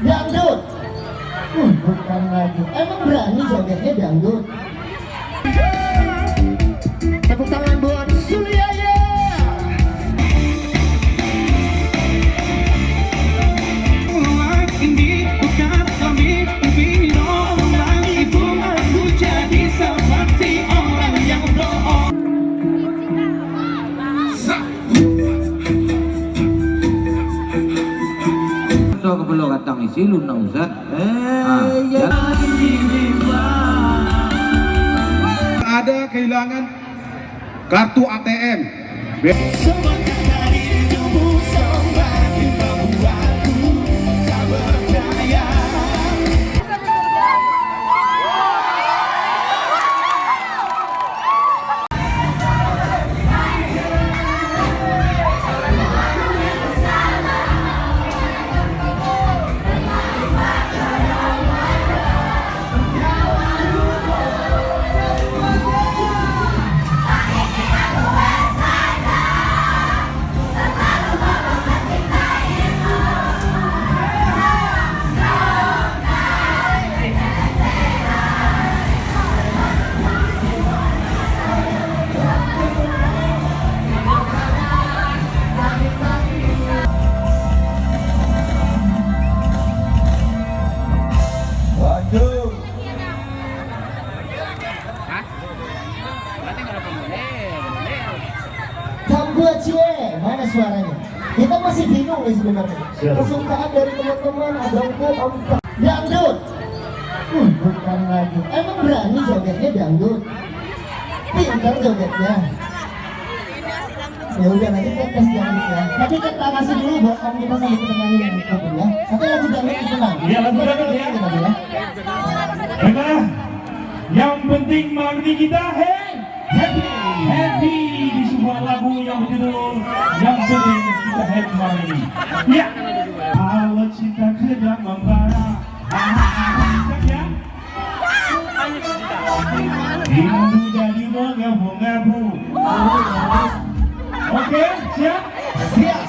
Dangdut. Bukan lagi. Emang berani jogetnya dangdut? Tepuk tangan buat Suryaya. Ini bukan kami, tapi orang ibu aku jadi seperti orang yang bohong. Kebelo katang isi luna Ustaz. Ya. Ada kehilangan kartu ATM. Semangat dari tubuh semakin membuatku tak berdaya. Kambuacie, mana suaranya? Kita masih bingung nih sebenarnya. Kesukaan dari teman-teman abangku om. Dangdut. Bukan lagi. Emang berani jogetnya dangdut? Pintar jogetnya. Ya udah nanti kita tes dangdut ya. Tapi kita kasih dulu buat om kita sambil kita nyanyi yang itu ya. Tapi lagu dangdut senang. Iya, lagu dangdut ya. Ya. Baiklah, yang penting malam ini kita happy di sebuah lagu yang berjudul Yang Penting Kita Happy malam ini. Ya, kalau cinta tidak membara, ya, rindu jadi mengabu-ngabu. Oke, siap? Siap.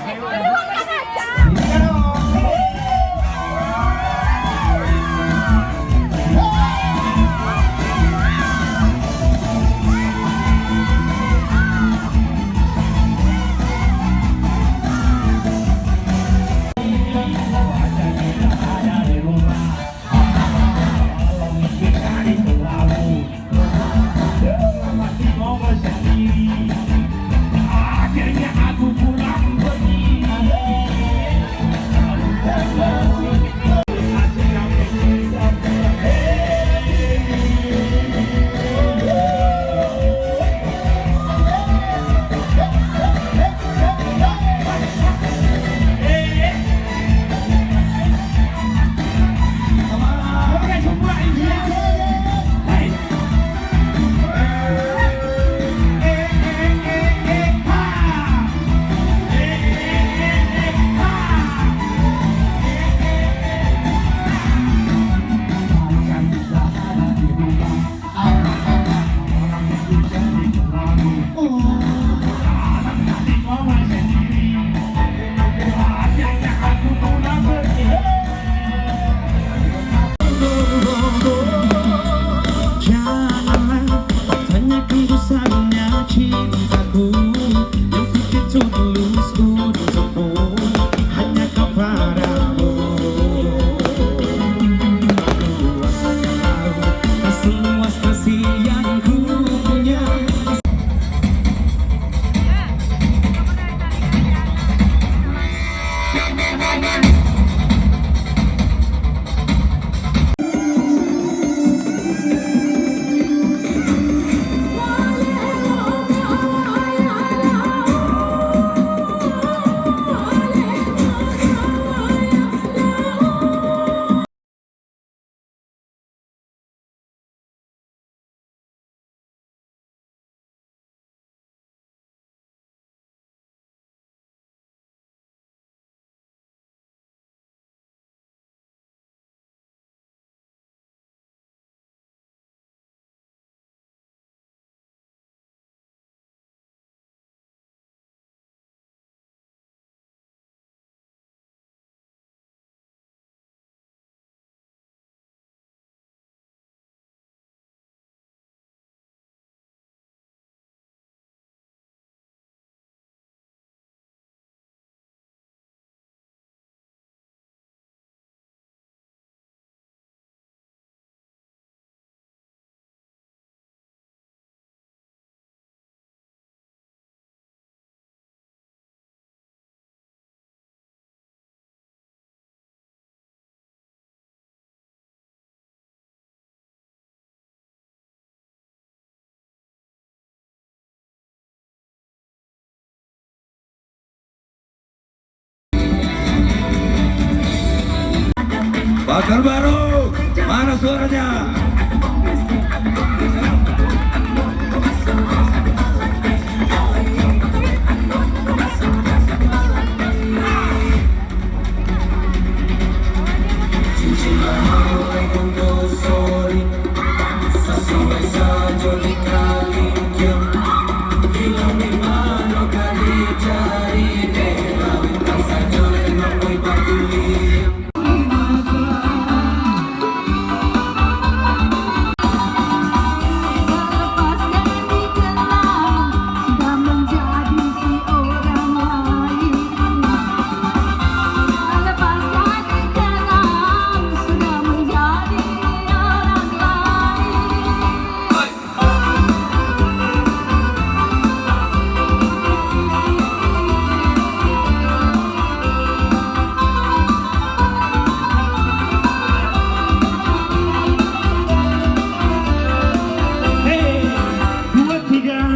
Bakar baru, mana suaranya?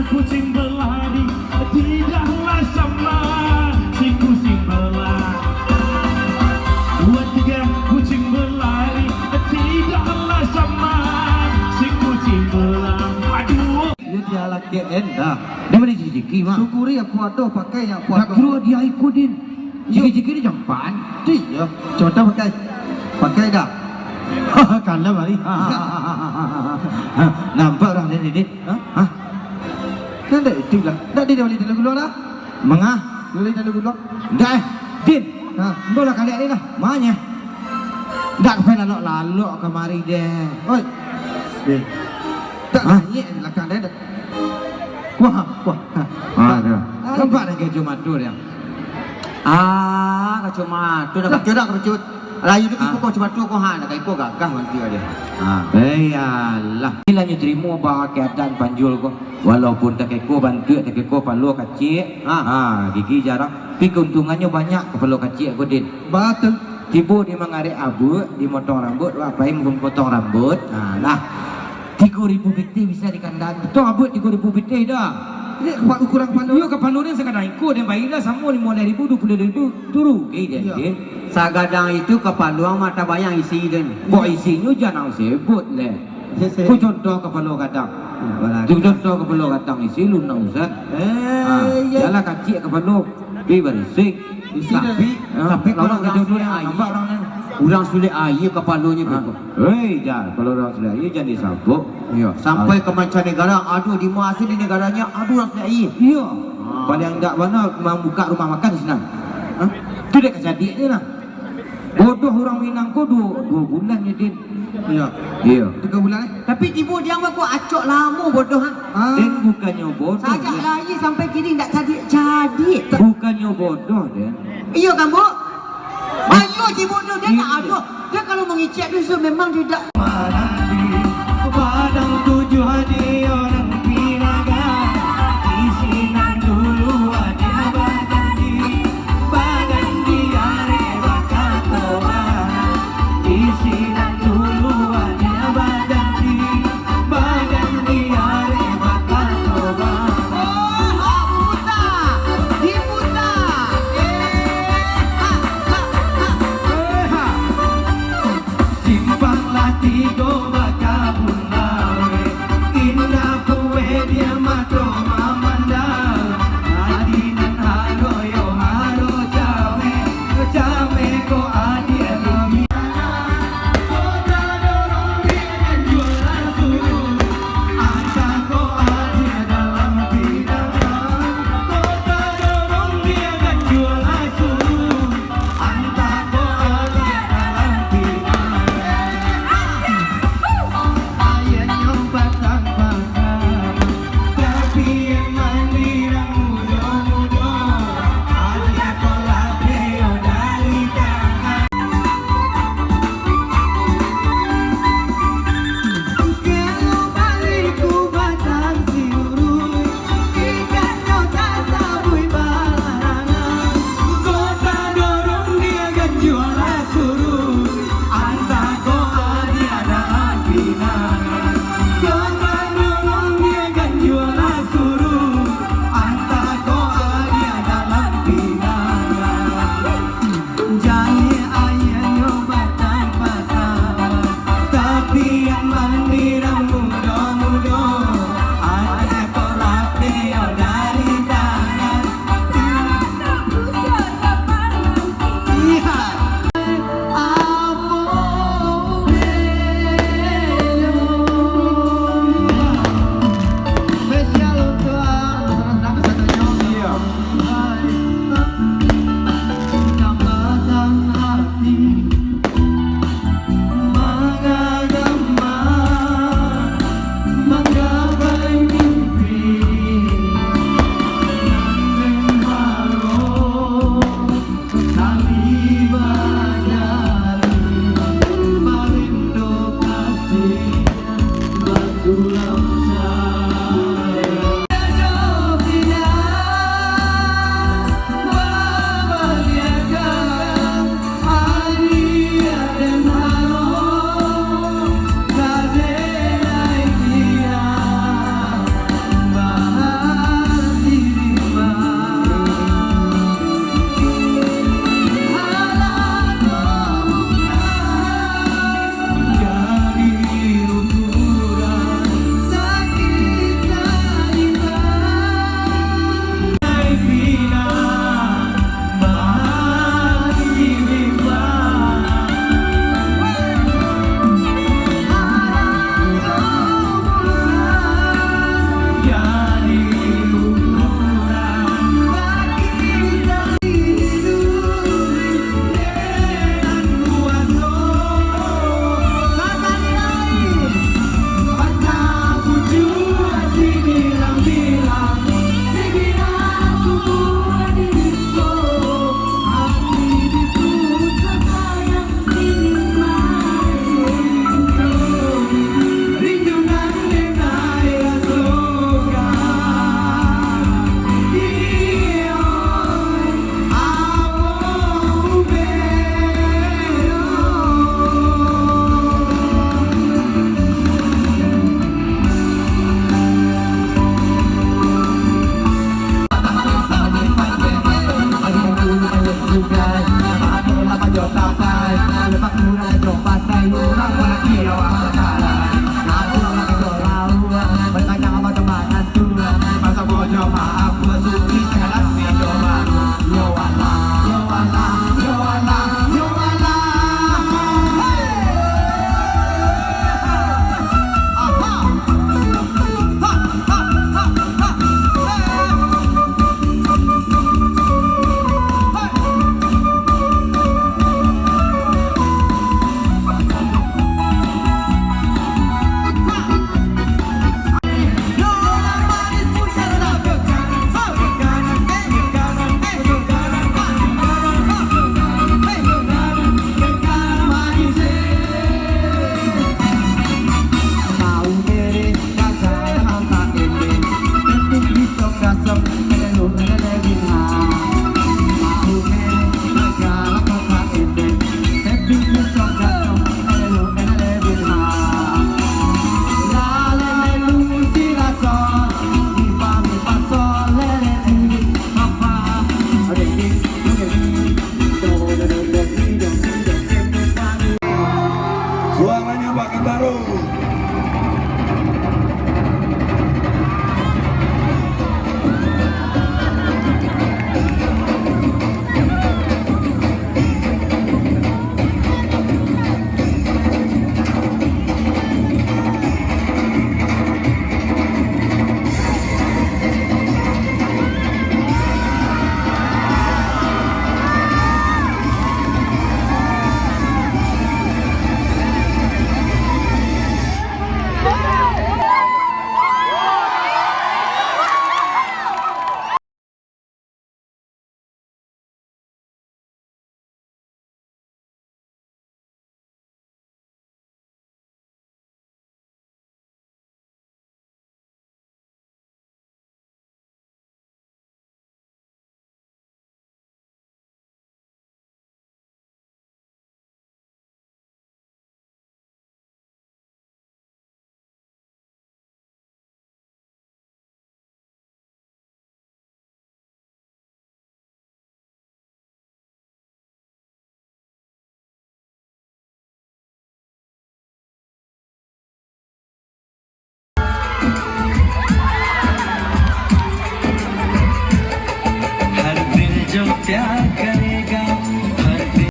Kucing berlari tidaklah sama si kucing berlari. 2, 3 kucing berlari tidaklah sama si kucing berlari. Aduh, Dia dia laki enda. Dia mana ciki-ciki mah. Syukuri aku ada pakai yang aku Tak ada. kira dia ikutin. Ciki-ciki ni jampan. Ya, contoh pakai. Pakai dah. Kan lah mari. Nampak orang ni Dit? Ha? Kan dah itu lah. Dah dia balik dalam gulung dah. Mengah? Balik dalam gulung. Dah Dit. Ha. Ndo lah kali ni lah. Mana? Dak kena lalok kemari deh. Oi. Dit. Tak Ha? ni belakang dah. Wah, wah. Ada. Nampak dah keju madu dia. Ah, kacau tu dah baca dah kecut. Layu tu ikut kau cuma tu kau han, kau gagah nanti dia. Iyalah. Ilahnya terima bah keadaan panjul ko. Walaupun tak keko bantu, tak keko palu kecil. Gigi jarang. Tapi keuntungannya banyak kepala kecil ko Din. Betul. Tiba dia mengarik abu, di motong rambut, apa yang potong rambut. Lah. 3,000 biti bisa di kandang. Betul rambut 3,000 biti dah. Ini kuat ukuran kepala. Yo kepala dia sekadar ikut dia baiklah sama 15,000 20,000 turu. Dia Din. Sagadang itu kepaluang mata bayang isi dan. Kok isinya jangan sebut leh. Ku contoh kepala kadang. Tu contoh kepala kadang isi lu nak usah. Yalah kacik kepala. Bi berisik. Tapi orang kata dulu nampak orang ni. Urang sulit air kepalanya begitu. Hei, jangan kalau orang sudah ia jangan disabuk. Ya, sampai ke mancanegara, aduh di masa di negaranya, aduh orang sulit air. Iya. Paling enggak mana membuka rumah makan di sana. Tu dia kejadian ni lah. Bodoh orang Minang ko 2 bulan ni Din. Ya. Iya. 3 bulan eh. Tapi tiba dia aku acok lama bodoh ha. Din bukannya bodoh. Sajak Din. lagi sampai kini tak jadi. Bukannya bodoh Din. Iya kan, Bu? Ayo si bodoh dia tak ada. Dia kalau mengicap tu memang tidak. Padang 7 hari orang pinaga isinan dulu ada badan di areba katoa isinan dulu ada badan di areba katoa. Oh, puta. Di puta. Simpanglah tiga bakabun lawe indah kue dia mato mamandal adinan haroyo haro cawe cawe ko adi alimi kota dorong dia dan jualan suruh asa ko adi dalam pidangan kota dorong dia dan jualan suruh anta ko adi dalam pidangan. प्यार करेगा हर दिन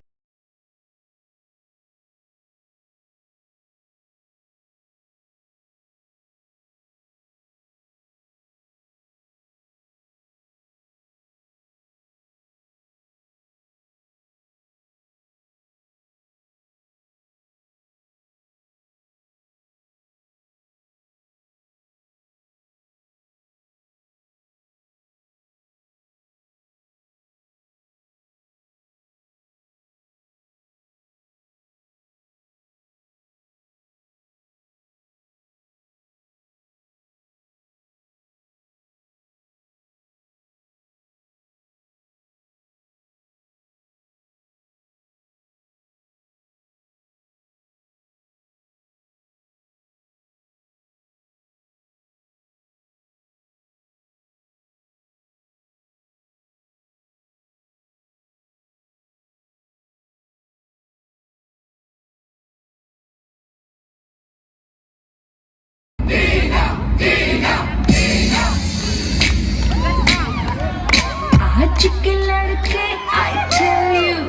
आज के लड़के I tell you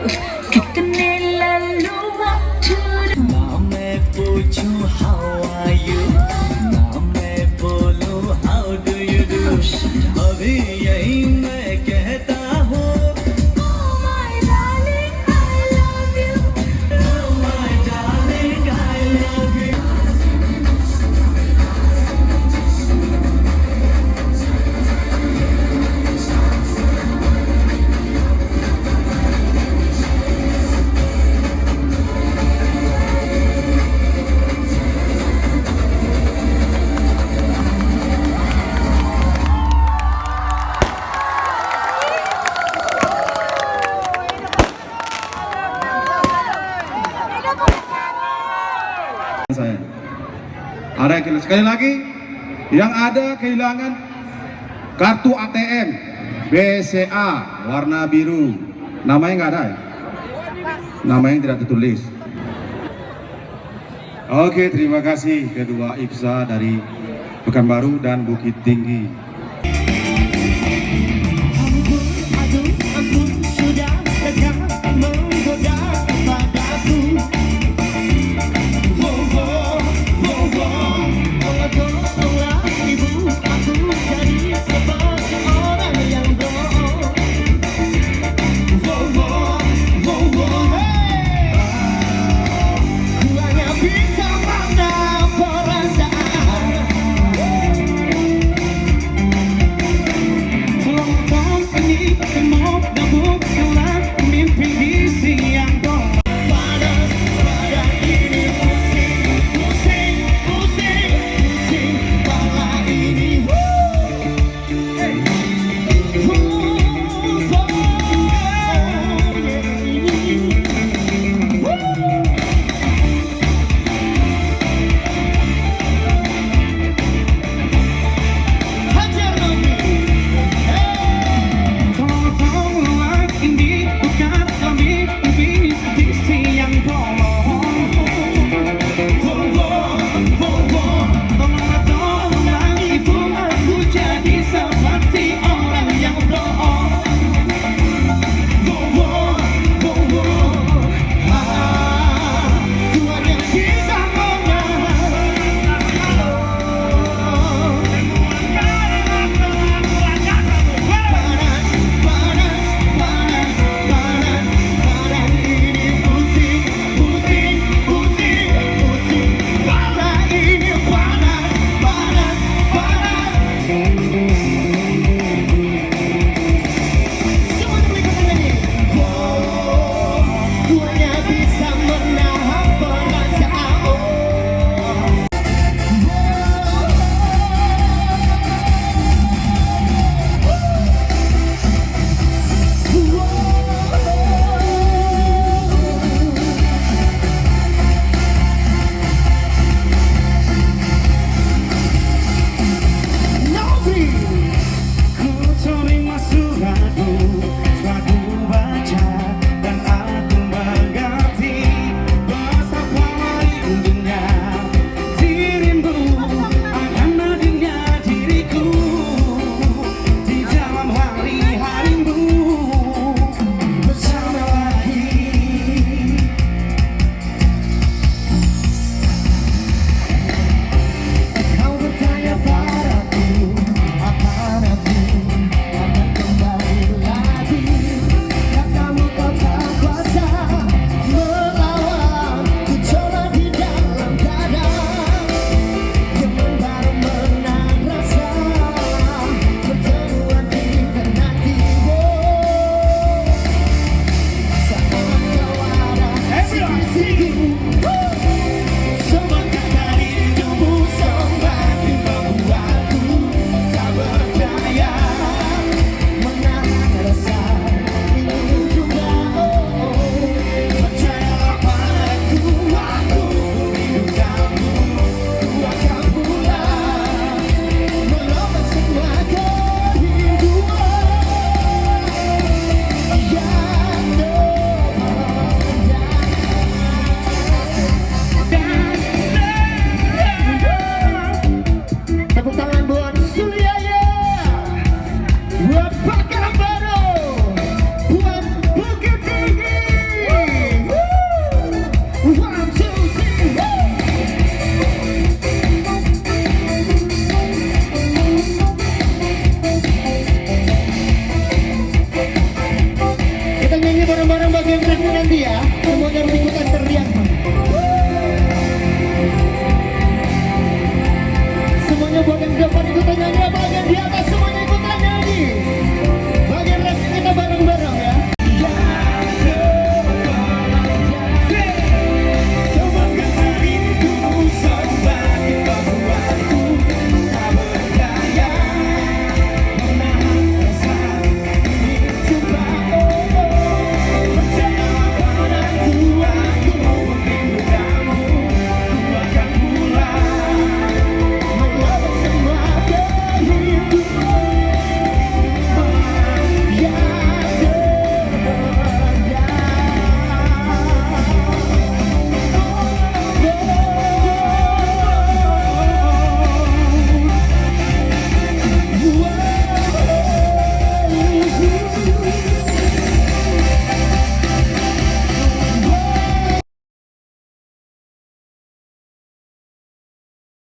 कितने लल्लू मचूर ना मैं पूछूं how are you ना मैं बोलूं how do you do अभी यही मैं कहता हूँ Oh my darling I love you Oh my darling I love you Saya. Ada yang sekali lagi yang ada kehilangan kartu ATM BCA warna biru, namanya nggak ada, ya? Namanya tidak tertulis. Oke, terima kasih kedua IPSA dari Pekanbaru dan Bukit Tinggi.